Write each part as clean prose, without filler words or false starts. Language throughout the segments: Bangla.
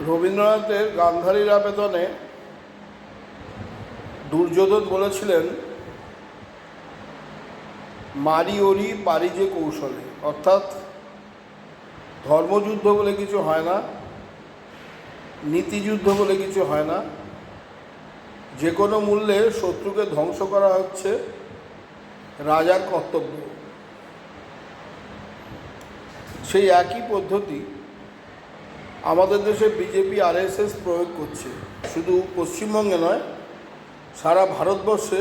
রবীন্দ্রনাথের গান্ধারীর আবেদনে দুর্যোধন বলেছিলেন, মারি ওরি পারি যে কৌশলে। অর্থাৎ ধর্মযুদ্ধ বলে কিছু হয় না, নীতিযুদ্ধ বলে কিছু হয় না, যে কোনো মূল্যে শত্রুকে ধ্বংস করা হচ্ছে রাজার কর্তব্য। সেই একই পদ্ধতি আমাদের দেশে বিজেপি আরএসএস প্রয়োগ করছে। শুধু পশ্চিমবঙ্গে নয়, সারা ভারতবর্ষে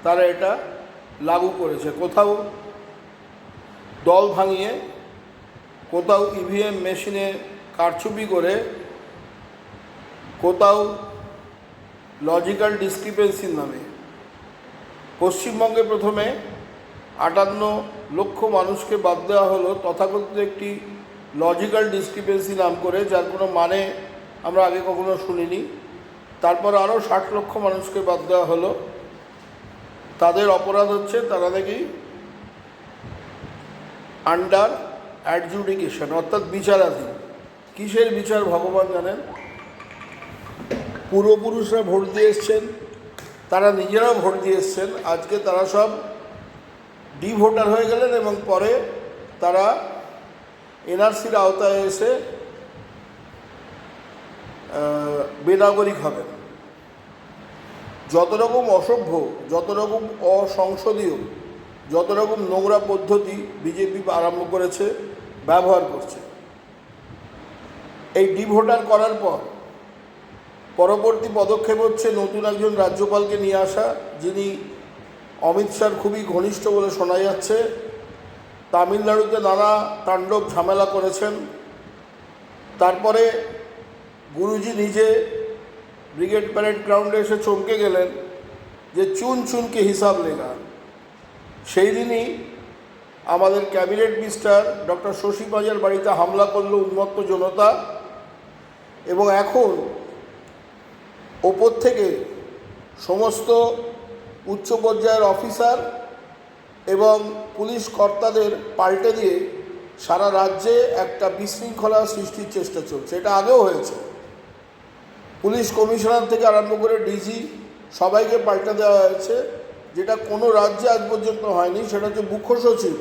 তারা এটা লাগু করেছে। কোথাও দল ভাঙিয়ে, কোথাও ইভিএম মেশিনে কারচুপি করে, কোথাও লজিক্যাল ডিসক্রিপেন্সির নামে। পশ্চিমবঙ্গে প্রথমে 58 লক্ষ মানুষকে বাদ দেওয়া হলো তথাকথিত একটি লজিক্যাল ডিসক্রিপেন্সি নাম করে, যার কোনো মানে আমরা আগে কখনো শুনিনি। তারপর আরও 60 লক্ষ মানুষকে বাদ দেওয়া হলো। তাদের অপরাধ হচ্ছে তারা নাকি আন্ডার অ্যাডজুডিকেশন, অর্থাৎ বিচারাধীন। কিসের বিচার ভগবান জানেন। পূর্বপুরুষরা ভোট দিয়ে এসছেন, তারা নিজেরাও ভোট দিয়ে এসছেন, আজকে তারা সব ভোটার হয়ে গেলেন এবং পরে তারা এনআরসির আওতায় এসে বেনাগরিক হবেন। যত রকম অসভ্য, যত রকম অসংসদীয়, যত রকম নোংরা পদ্ধতি বিজেপি আরম্ভ করেছে, ব্যবহার করছে। এই ভোটার করার পর পরবর্তী পদক্ষেপ হচ্ছে নতুন একজন রাজ্যপালকে নিয়ে আসা, যিনি অমিত শাহর খুবই ঘনিষ্ঠ বলে শোনা যাচ্ছে। তামিলনাড়ুতে নানা তাণ্ডব ঝামেলা করেছেন। তারপরে গুরুজি নিজে ব্রিগেড প্যারেড গ্রাউন্ডে এসে চমকে গেলেন যে চুন চুনকে হিসাব লেগা। সেই দিনই আমাদের ক্যাবিনেট মিনিস্টার ডক্টর শশী পাজার বাড়িতে হামলা করল উন্মত্ত জনতা, এবং এখন ওপর থেকে সমস্ত উচ্চ পর্যায়ের অফিসার এবং পুলিশ কর্তাদের পাল্টে দিয়ে সারা রাজ্যে একটা বিশৃঙ্খলা সৃষ্টির চেষ্টা চলছে। এটা আগেও হয়েছে। পুলিশ কমিশনার থেকে আরম্ভ করে ডিজি সবাইকে পাল্টে দেওয়া হয়েছে। যেটা কোনো রাজ্যে আজ পর্যন্ত হয়নি, সেটা হচ্ছে মুখ্য সচিব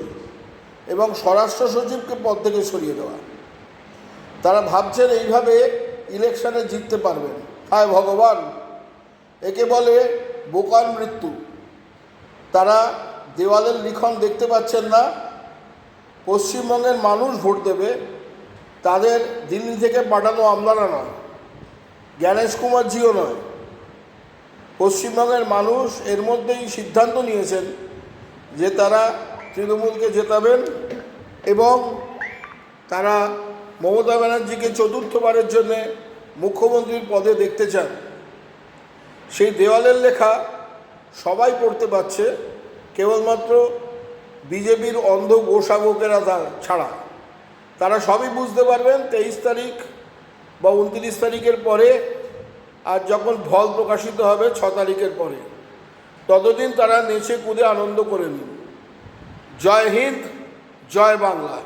এবং স্বরাষ্ট্র সচিবকে পদ থেকে সরিয়ে দেওয়া। তারা ভাবছেন এইভাবে ইলেকশনে জিততে পারবেন। হায় ভগবান, একে বলে বোকার মৃত্যু। তারা দেওয়ালের লিখন দেখতে পাচ্ছেন না। পশ্চিমবঙ্গের মানুষ ভোট দেবে, তাদের দিল্লি থেকে পাঠানো আমলারা নয়, জ্ঞানেশ কুমারজিও নয়। পশ্চিমবঙ্গের মানুষ এর মধ্যেই সিদ্ধান্ত নিয়েছেন যে তারা তৃণমূলকে জেতাবেন এবং তারা মমতা ব্যানার্জিকে চতুর্থবারের জন্যে মুখ্যমন্ত্রীর পদে দেখতে চান। সেই দেওয়ালের লেখা সবাই পড়তে পারছে, কেবলমাত্র বিজেপির অন্ধ গোসাবকেরা ছাড়া। তারা সবই বুঝতে পারবেন 23 তারিখ বা 29 তারিখের পরে, আর যখন ফল প্রকাশিত হবে 6 তারিখের পরে। ততদিন তারা নেচে কুদে আনন্দ করে নিন। জয় হিন্দ, জয় বাংলা।